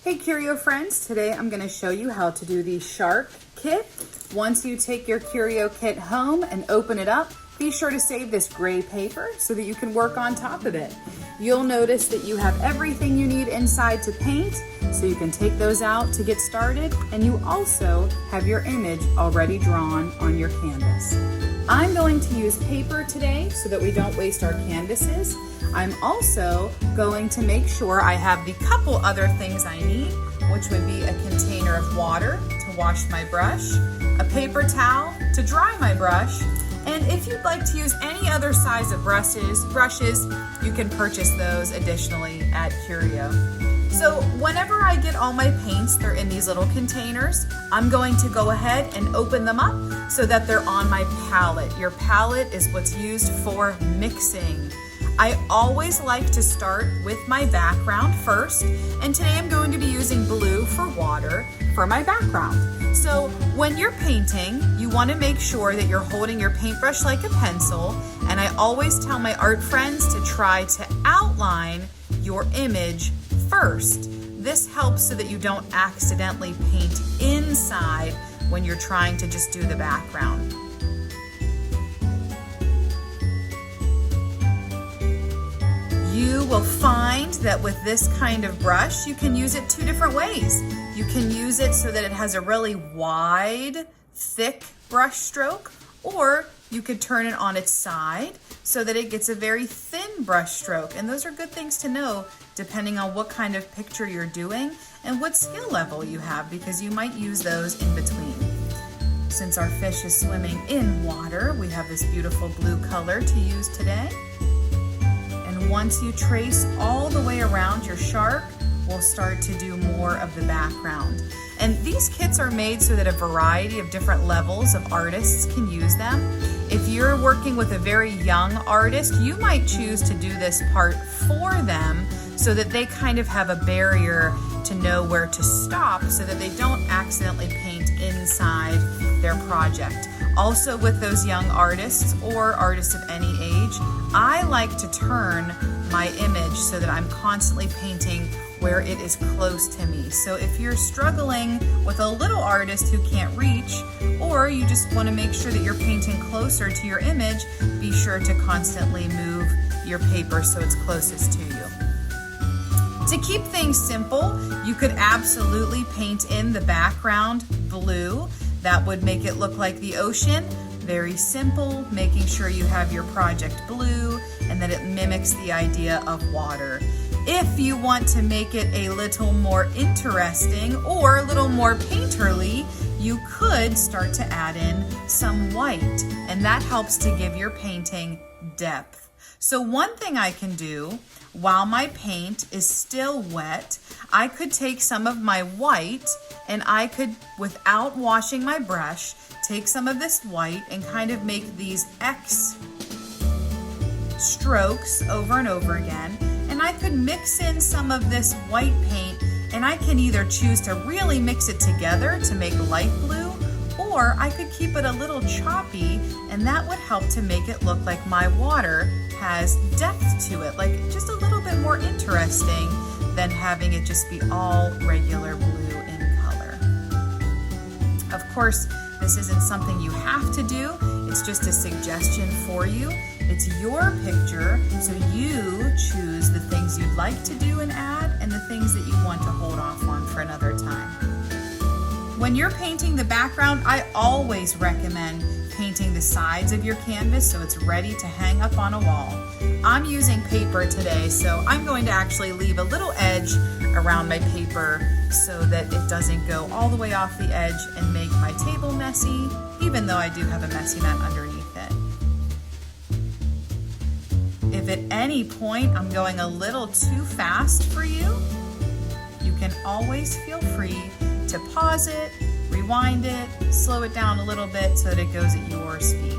Hey Curio friends, today I'm going to show you how to do the shark kit. Once you take your Curio kit home and open it up, be sure to save this gray paper so that you can work on top of it. You'll notice that you have everything you need inside to paint, so you can take those out to get started, and you also have your image already drawn on your canvas. I'm going to use paper today so that we don't waste our canvases. I'm also going to make sure I have the couple other things I need, which would be a container of water to wash my brush, a paper towel to dry my brush, and if you'd like to use any other size of brushes, you can purchase those additionally at Curio. So whenever I get all my paints, they're in these little containers, I'm going to go ahead and open them up so that they're on my palette. Your palette is what's used for mixing. I always like to start with my background first, and today I'm going to be using blue for water for my background. So when you're painting, you want to make sure that you're holding your paintbrush like a pencil, and I always tell my art friends to try to outline your image first. This helps so that you don't accidentally paint inside when you're trying to just do the background. You will find that with this kind of brush, you can use it two different ways. You can use it so that it has a really wide, thick brush stroke, or you could turn it on its side so that it gets a very thin brush stroke. And those are good things to know depending on what kind of picture you're doing and what skill level you have, because you might use those in between. Since our fish is swimming in water, we have this beautiful blue color to use today. Once you trace all the way around your shark, we'll start to do more of the background. And these kits are made so that a variety of different levels of artists can use them. If you're working with a very young artist, you might choose to do this part for them so that they kind of have a barrier to know where to stop so that they don't accidentally paint inside their project. Also, with those young artists or artists of any age, I like to turn my image so that I'm constantly painting where it is close to me. So if you're struggling with a little artist who can't reach, or you just want to make sure that you're painting closer to your image, be sure to constantly move your paper so it's closest to you. To keep things simple, you could absolutely paint in the background blue. That would make it look like the ocean. Very simple, making sure you have your project blue and that it mimics the idea of water. If you want to make it a little more interesting or a little more painterly, you could start to add in some white, and that helps to give your painting depth. So one thing I can do while my paint is still wet, I could take some of my white and I could, without washing my brush, take some of this white and kind of make these X strokes over and over again. And I could mix in some of this white paint, and I can either choose to really mix it together to make light blue, or I could keep it a little choppy, and that would help to make it look like my water has depth to it, like just a little bit more interesting than having it just be all regular blue in color. Of course, this isn't something you have to do, it's just a suggestion for you. It's your picture, so you choose the things you'd like to do and add, and the things that you want to hold off on for another time. When you're painting the background, I always recommend painting the sides of your canvas so it's ready to hang up on a wall. I'm using paper today, so I'm going to actually leave a little edge around my paper so that it doesn't go all the way off the edge and make my table messy, even though I do have a messy mat underneath it. If at any point I'm going a little too fast for you, you can always feel free to pause it, rewind it, slow it down a little bit so that it goes at your speed.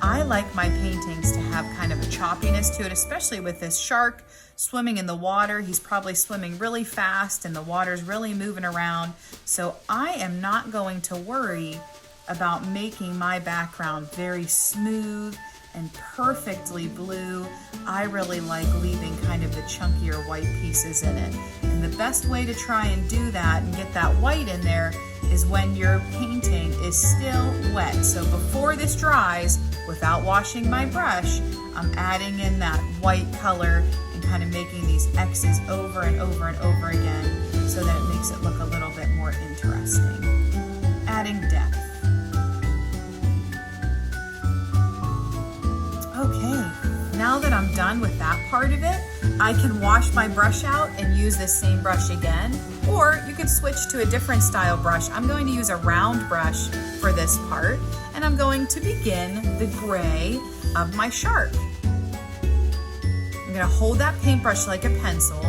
I like my paintings to have kind of a choppiness to it, especially with this shark swimming in the water. He's probably swimming really fast and the water's really moving around. So I am not going to worry about making my background very smooth and perfectly blue. I really like leaving kind of the chunkier white pieces in it. And the best way to try and do that and get that white in there is when your painting is still wet. So before this dries, without washing my brush, I'm adding in that white color and kind of making these X's over and over and over again so that it makes it look a little bit more interesting. Adding depth. Okay, now that I'm done with that part of it, I can wash my brush out and use this same brush again, or you could switch to a different style brush. I'm going to use a round brush for this part, and I'm going to begin the gray of my shark. I'm gonna hold that paintbrush like a pencil.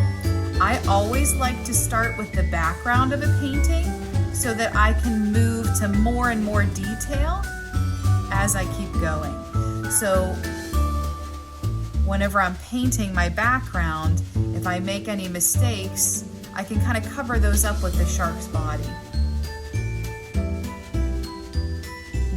I always like to start with the background of a painting so that I can move to more and more detail as I keep going. So whenever I'm painting my background, if I make any mistakes, I can kind of cover those up with the shark's body.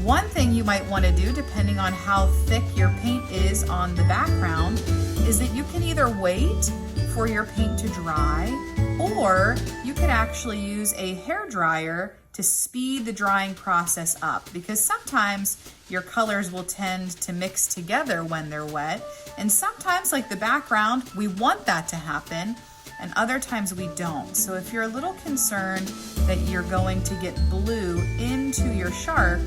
One thing you might want to do, depending on how thick your paint is on the background, is that you can either wait for your paint to dry, or you could actually use a hair dryer to speed the drying process up, because sometimes your colors will tend to mix together when they're wet, and sometimes, like the background, we want that to happen, and other times we don't. So if you're a little concerned that you're going to get blue into your shark,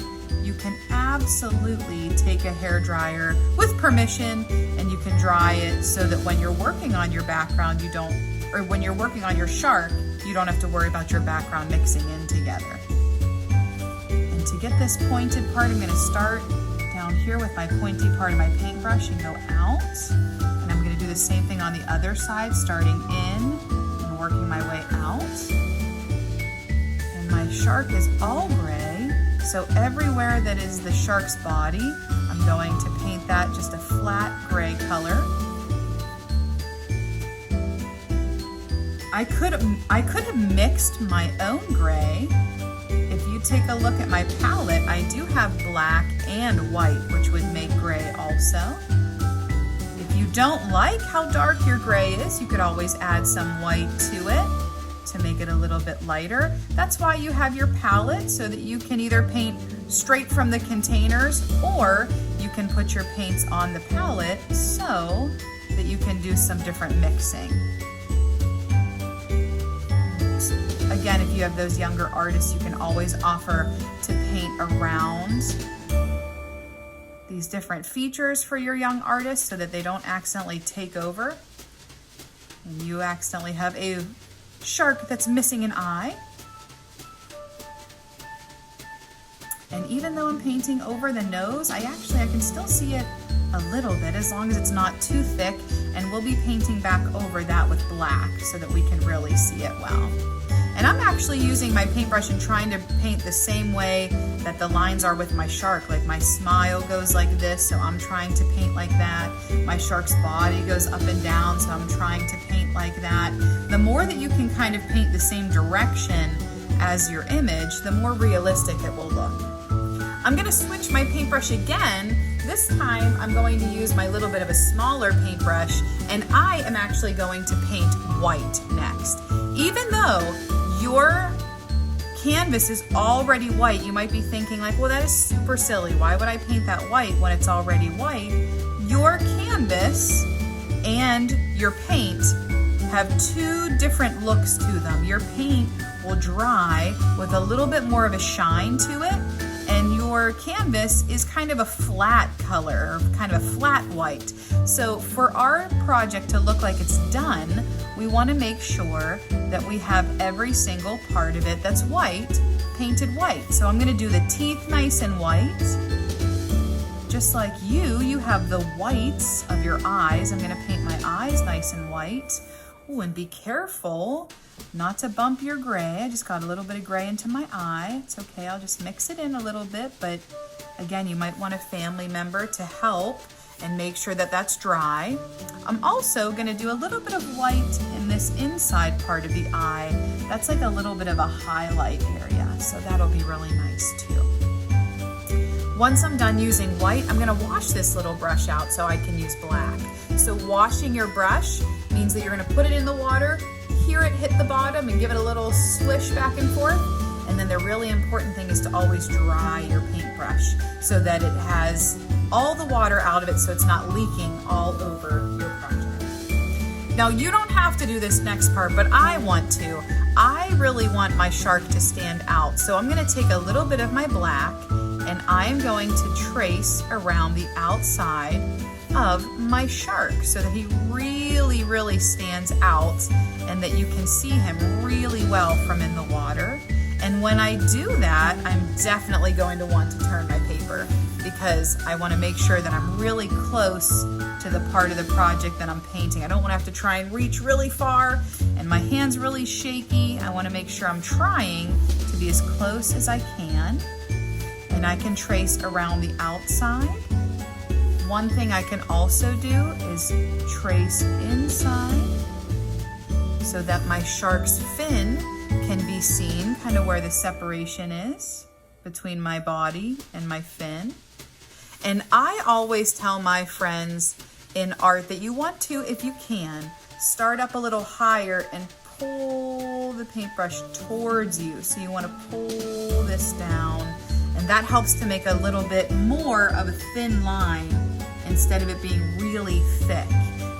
you can absolutely take a hair dryer with permission, and you can dry it so that when you're working on your background, when you're working on your shark, you don't have to worry about your background mixing in together. And to get this pointed part, I'm gonna start down here with my pointy part of my paintbrush and go out. And I'm gonna do the same thing on the other side, starting in and working my way out. And my shark is all gray. So everywhere that is the shark's body, I'm going to paint that just a flat gray color. I could have mixed my own gray. If you take a look at my palette, I do have black and white, which would make gray also. If you don't like how dark your gray is, you could always add some white to it to make it a little bit lighter. That's why you have your palette, so that you can either paint straight from the containers, or you can put your paints on the palette so that you can do some different mixing. Again, if you have those younger artists, you can always offer to paint around these different features for your young artists so that they don't accidentally take over and you accidentally have a shark that's missing an eye. And even though I'm painting over the nose, I can still see it a little bit, as long as it's not too thick, and we'll be painting back over that with black so that we can really see it well. And I'm actually using my paintbrush and trying to paint the same way that the lines are with my shark. Like my smile goes like this, so I'm trying to paint like that. My shark's body goes up and down, so I'm trying to paint like that. The more that you can kind of paint the same direction as your image, the more realistic it will look. I'm gonna switch my paintbrush again. This time I'm going to use my little bit of a smaller paintbrush, and I am actually going to paint white next. Even though your canvas is already white, you might be thinking like, well, that is super silly. Why would I paint that white when it's already white? Your canvas and your paint have two different looks to them. Your paint will dry with a little bit more of a shine to it, and your canvas is kind of a flat color, kind of a flat white. So for our project to look like it's done, we want to make sure that we have every single part of it that's white, painted white. So I'm going to do the teeth nice and white. Just like you have the whites of your eyes. I'm going to paint my eyes nice and white. Oh, and be careful not to bump your gray. I just got a little bit of gray into my eye. It's okay, I'll just mix it in a little bit, but again, you might want a family member to help and make sure that that's dry. I'm also gonna do a little bit of white in this inside part of the eye. That's like a little bit of a highlight area, so that'll be really nice too. Once I'm done using white, I'm gonna wash this little brush out so I can use black. So washing your brush means that you're gonna put it in the water, hear it hit the bottom and give it a little swish back and forth. And then the really important thing is to always dry your paintbrush so that it has all the water out of it so it's not leaking all over your project. Now you don't have to do this next part, but I want to. I really want my shark to stand out. So I'm gonna take a little bit of my black and I'm going to trace around the outside of my shark so that he really stands out and that you can see him really well from in the water. And when I do that, I'm definitely going to want to turn my paper because I want to make sure that I'm really close to the part of the project that I'm painting. I don't want to have to try and reach really far and my hand's really shaky. I want to make sure I'm trying to be as close as I can, and I can trace around the outside. One thing I can also do is trace inside so that my shark's fin can be seen, kind of where the separation is between my body and my fin. And I always tell my friends in art that you want to, if you can, start up a little higher and pull the paintbrush towards you. So you want to pull this down, and that helps to make a little bit more of a thin line instead of it being really thick.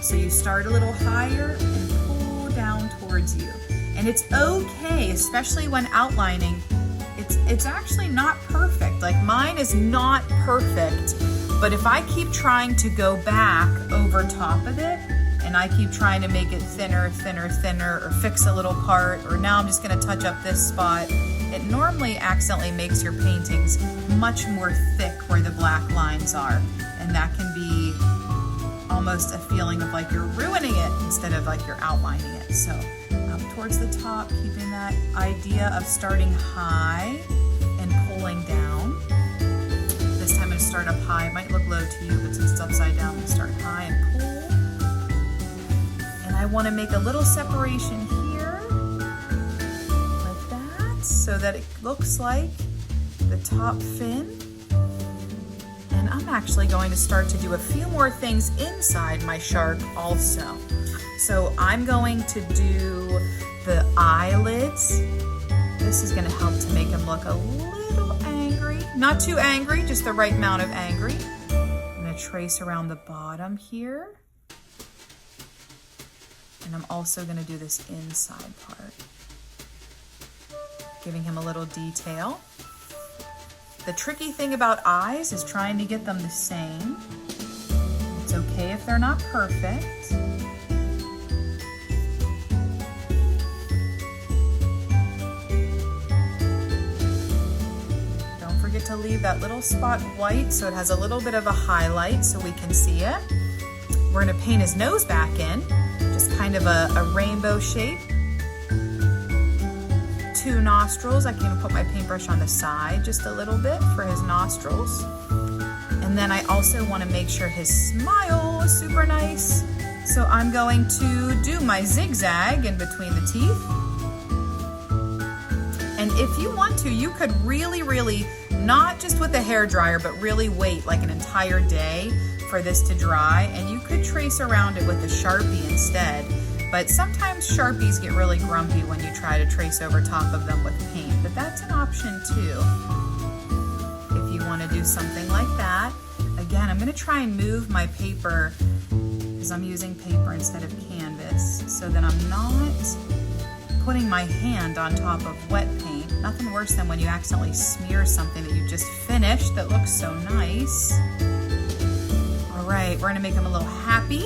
So you start a little higher and pull down towards you. And it's okay, especially when outlining. It's actually not perfect. Like mine is not perfect, but if I keep trying to go back over top of it and I keep trying to make it thinner, or fix a little part, or now I'm just gonna touch up this spot, it normally accidentally makes your paintings much more thick where the black lines are. And that can be almost a feeling of like you're ruining it instead of like you're outlining it. So up towards the top, keeping that idea of starting high and pulling down. This time I'm gonna start up high. It might look low to you, but since it's upside down, we start high and pull. And I wanna make a little separation here, like that, so that it looks like the top fin. And I'm actually going to start to do a few more things inside my shark also. So I'm going to do the eyelids. This is going to help to make him look a little angry. Not too angry, just the right amount of angry. I'm going to trace around the bottom here. And I'm also going to do this inside part, giving him a little detail. The tricky thing about eyes is trying to get them the same. It's okay if they're not perfect. Don't forget to leave that little spot white so it has a little bit of a highlight so we can see it. We're gonna paint his nose back in, just kind of a rainbow shape. 2 nostrils. I can even put my paintbrush on the side just a little bit for his nostrils. And then I also want to make sure his smile is super nice. So I'm going to do my zigzag in between the teeth. And if you want to, you could really, not just with a hairdryer, but really wait like an entire day for this to dry. And you could trace around it with a Sharpie instead. But sometimes Sharpies get really grumpy when you try to trace over top of them with paint, but that's an option too. If you want to do something like that. Again, I'm going to try and move my paper because I'm using paper instead of canvas so that I'm not putting my hand on top of wet paint. Nothing worse than when you accidentally smear something that you just finished that looks so nice. All right, we're going to make them a little happy.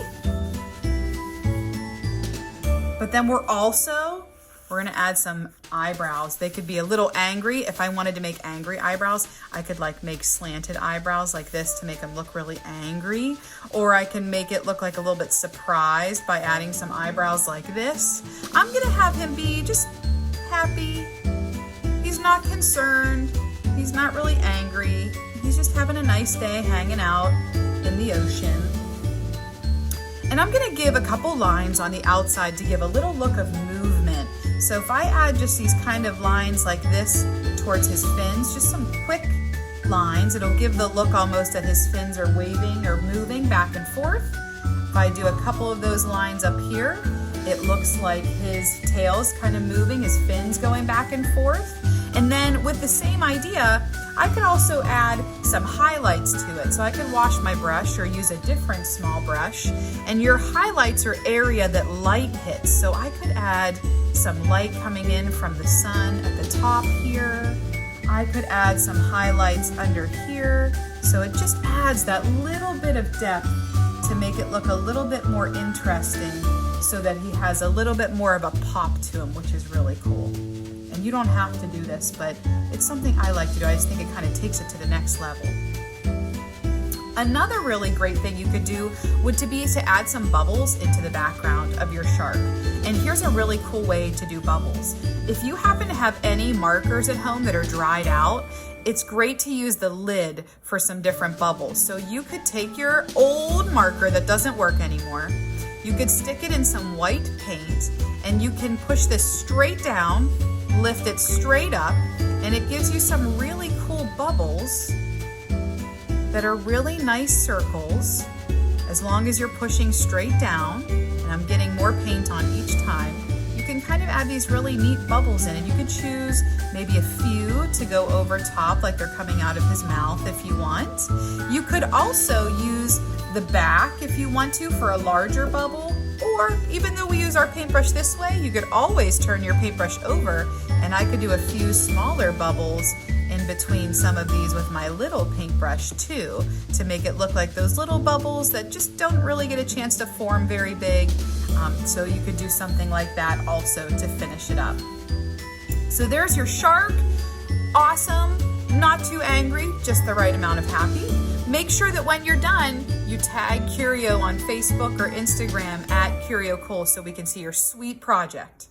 But then we're gonna add some eyebrows. They could be a little angry. If I wanted to make angry eyebrows, I could like make slanted eyebrows like this to make them look really angry. Or I can make it look like a little bit surprised by adding some eyebrows like this. I'm gonna have him be just happy. He's not concerned. He's not really angry. He's just having a nice day hanging out in the ocean. And I'm gonna give a couple lines on the outside to give a little look of movement. So if I add just these kind of lines like this towards his fins, just some quick lines. It'll give the look almost that his fins are waving or moving back and forth. If I do a couple of those lines up here, it looks like his tail's kind of moving, his fins going back and forth. And then with the same idea, I could also add some highlights to it. So I could wash my brush or use a different small brush. And your highlights are area that light hits. So I could add some light coming in from the sun at the top here. I could add some highlights under here. So it just adds that little bit of depth to make it look a little bit more interesting, so that he has a little bit more of a pop to him, which is really cool. And you don't have to do this, but it's something I like to do. I just think it kind of takes it to the next level. Another really great thing you could do would be to add some bubbles into the background of your shark. And here's a really cool way to do bubbles. If you happen to have any markers at home that are dried out, it's great to use the lid for some different bubbles. So you could take your old marker that doesn't work anymore, you could stick it in some white paint, and you can push this straight down, lift it straight up, and it gives you some really cool bubbles that are really nice circles as long as you're pushing straight down. And I'm getting more paint on each time. You can kind of add these really neat bubbles in, and you could choose maybe a few to go over top like they're coming out of his mouth if you want. You could also use the back if you want to for a larger bubble, or even though we use our paintbrush this way, you could always turn your paintbrush over and I could do a few smaller bubbles in between some of these with my little paintbrush too, to make it look like those little bubbles that just don't really get a chance to form very big. So you could do something like that also to finish it up. So there's your shark. Awesome, not too angry, just the right amount of happy. Make sure that when you're done, you tag Curio on Facebook or Instagram @CurioCole so we can see your sweet project.